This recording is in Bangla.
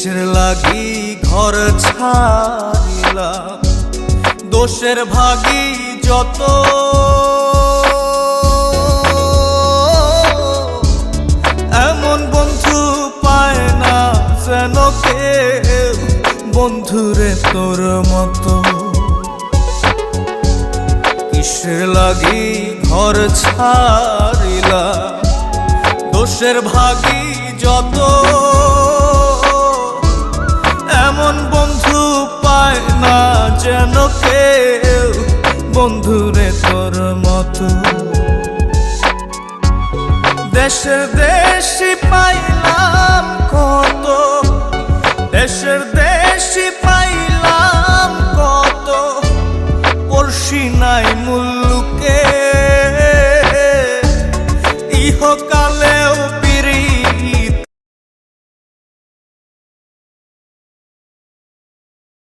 কিসের লাগি ঘর ছাড়িলাম, দোষের ভাগী যত, এমন বন্ধু পায় না যেন কেউ, বন্ধুরে তোর মতো। কিসের লাগি ঘর ছাড়িলাম, দোষের ভাগী যত, এমন বন্ধু পায় না যেন কেউ, বন্ধুরে তোর মতো। দেশে দেশি পাইলাম